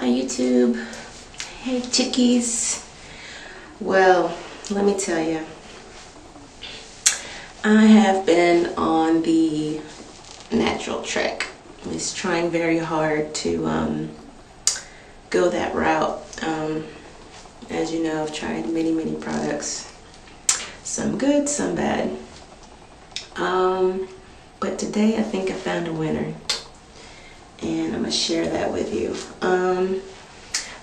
Hi YouTube. Hey chickies. Well, let me tell you, I have been on the natural trek. I was trying very hard to go that route. As you know, I've tried many products. Some good, some bad. But today I think I found a winner. And I'm going to share that with you.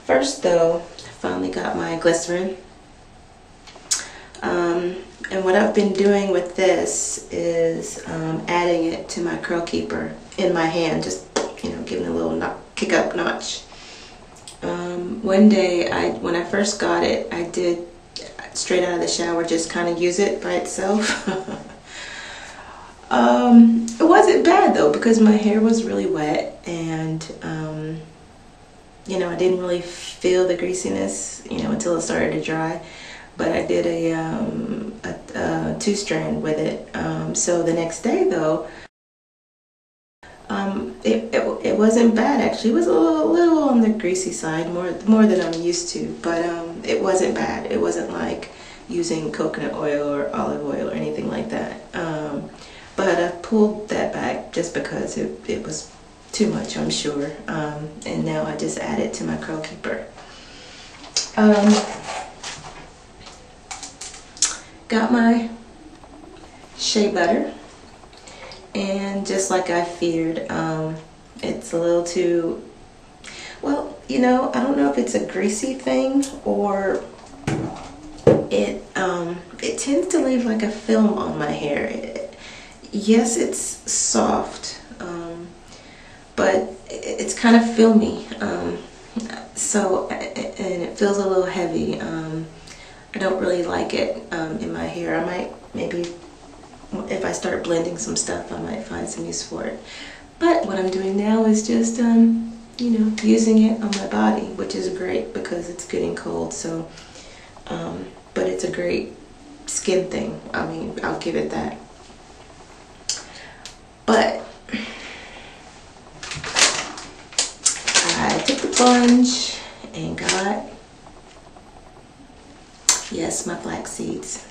First though, I finally got my glycerin. And what I've been doing with this is adding it to my curl keeper in my hand, just giving it a little kick up notch. One day, when I first got it, I did straight out of the shower just kind of use it by itself. It wasn't bad though, because my hair was really wet and I didn't really feel the greasiness until it started to dry. But I did a 2-strand with it. So the next day though, it wasn't bad actually. It was a little on the greasy side, more than I'm used to, but it wasn't bad. It wasn't like using coconut oil or olive oil or anything like that. But I pulled that back just because it was too much, I'm sure. And now I just add it to my curl keeper. Got my shea butter, and just like I feared, it's a little too, well, I don't know if it's a greasy thing or it tends to leave like a film on my hair. Yes, it's soft, but it's kind of filmy, and it feels a little heavy. I don't really like it in my hair. I might, maybe if I start blending some stuff, I might find some use for it. But what I'm doing now is just using it on my body, which is great because it's getting cold. So but it's a great skin thing. I mean, I'll give it that. But I took the plunge and got, yes, my flax seeds.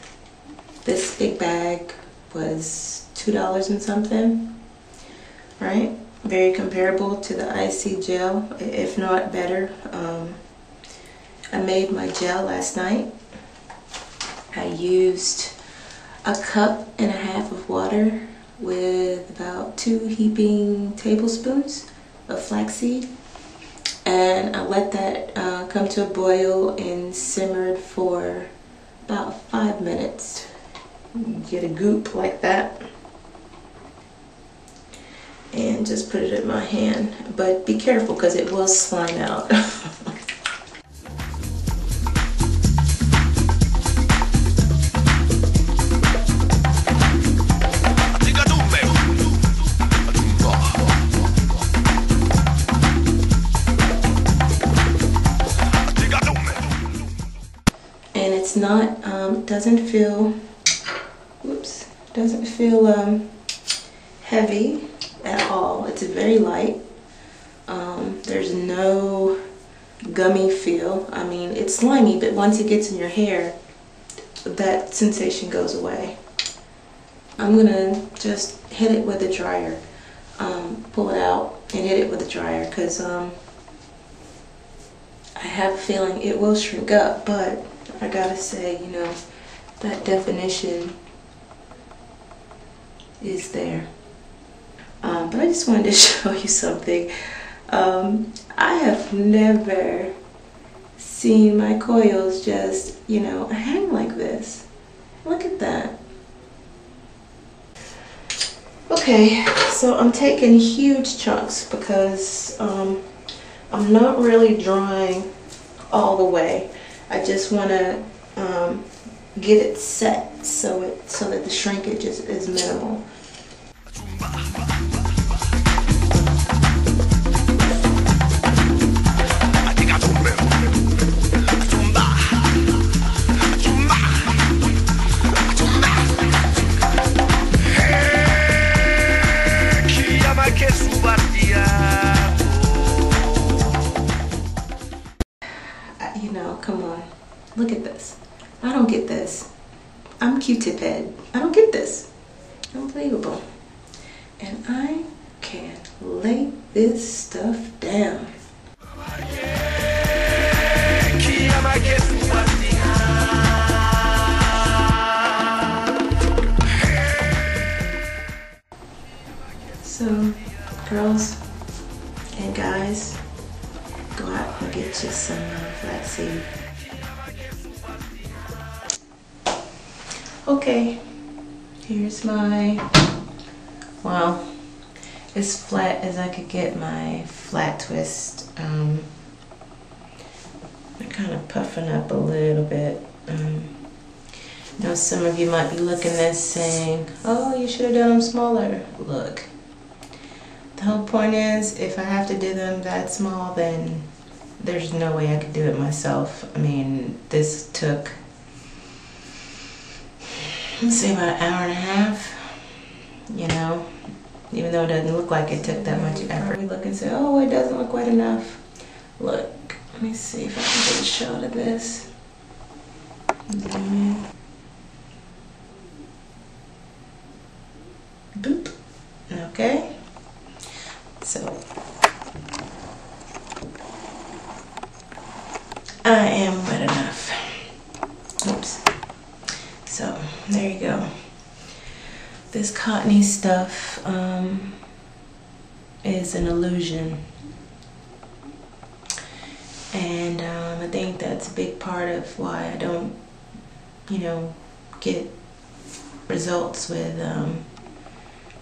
This big bag was $2 and something, right? Very comparable to the IC gel, if not better. I made my gel last night. I used 1.5 cups of water with about 2 heaping tablespoons of flaxseed, and I let that come to a boil and simmered for about 5 minutes. Get a goop like that and just put it in my hand, but be careful because it will slime out. And it's not, doesn't feel heavy at all. It's very light. There's no gummy feel. I mean, it's slimy, but once it gets in your hair, that sensation goes away. I'm gonna just hit it with a dryer. Pull it out and hit it with a dryer, because I have a feeling it will shrink up, but I gotta say, that definition is there. But I just wanted to show you something. I have never seen my coils just, hang like this. Look at that. Okay, so I'm taking huge chunks because I'm not really drying all the way. I just want to get it set so that the shrinkage is minimal. I'm Q-tip head. I don't get this. Unbelievable. And I can lay this stuff down. So, girls and guys, go out and get you some flaxseed. Okay, here's my, well, as flat as I could get my flat twist. I'm kind of puffing up a little bit. I know some of you might be looking at this saying, oh, you should have done them smaller. Look, the whole point is, if I have to do them that small, then there's no way I could do it myself. I mean, this took, let's say, about an hour and a half, you know, even though it doesn't look like it took that much effort. We look and say, oh, it doesn't look quite enough. Look, let me see if I can get a shot of this. Zoom in. Boop. Okay. So, I am wet enough. Oops. So, there you go. This cottony stuff is an illusion. And I think that's a big part of why I don't, you know, get results with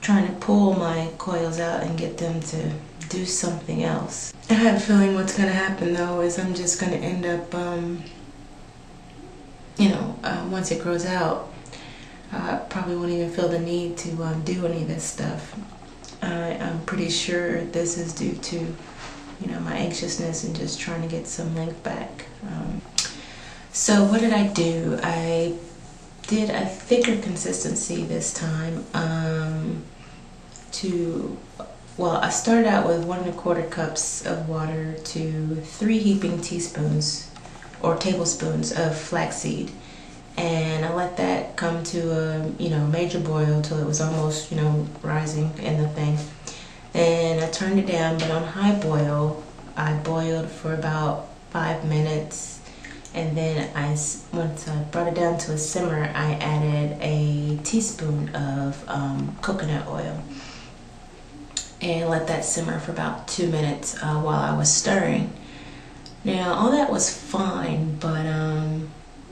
trying to pull my coils out and get them to do something else. I have a feeling what's going to happen though is I'm just going to end up, you know, once it grows out, I probably won't even feel the need to do any of this stuff. I'm pretty sure this is due to, you know, my anxiousness and just trying to get some length back. So what did I do? I did a thicker consistency this time. I started out with 1 1/4 cups of water to 3 heaping teaspoons or tablespoons of flaxseed, and I let that come to a, you know, major boil till it was almost, you know, rising in the thing. And I turned it down, but on high boil, I boiled for about 5 minutes. And then once I brought it down to a simmer, I added a teaspoon of coconut oil and let that simmer for about 2 minutes while I was stirring. Now, all that was fine, but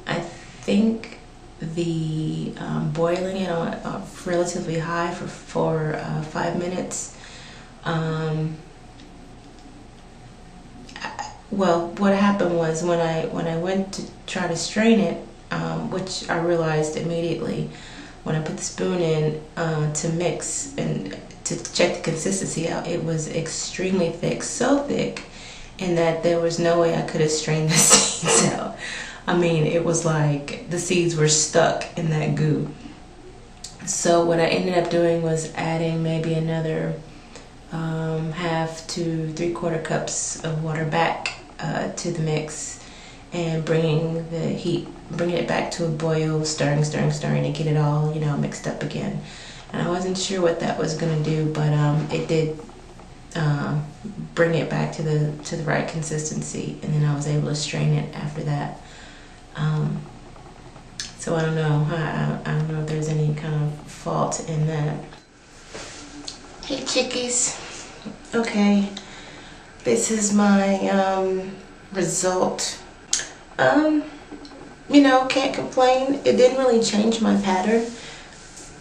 I think the boiling it on relatively high for 5 minutes, well, what happened was when I went to try to strain it, which I realized immediately when I put the spoon in to mix and to check the consistency out, it was extremely thick, so thick, in that there was no way I could have strained the seeds out. I mean, it was like the seeds were stuck in that goo. So what I ended up doing was adding maybe another 1/2 to 3/4 cups of water back to the mix, and bringing it back to a boil, stirring and get it all, you know, mixed up again. And I wasn't sure what that was going to do, but it did bring it back to the right consistency, and then I was able to strain it after that. So I don't know. I don't know if there's any kind of fault in that. Hey chickies. Okay, this is my result. You know, can't complain. It didn't really change my pattern,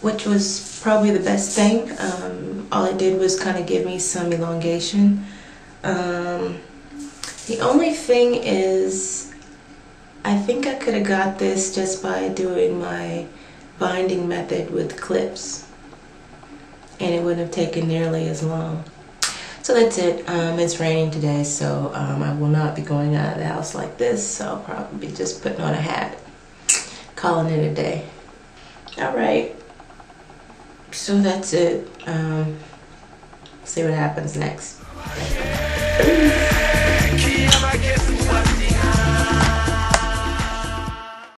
which was probably the best thing. All it did was kind of give me some elongation. The only thing is, I think I could have got this just by doing my binding method with clips, and it wouldn't have taken nearly as long. So that's it. It's raining today, so I will not be going out of the house like this, so I'll probably be just putting on a hat, calling it a day. Alright, so that's it. See what happens next.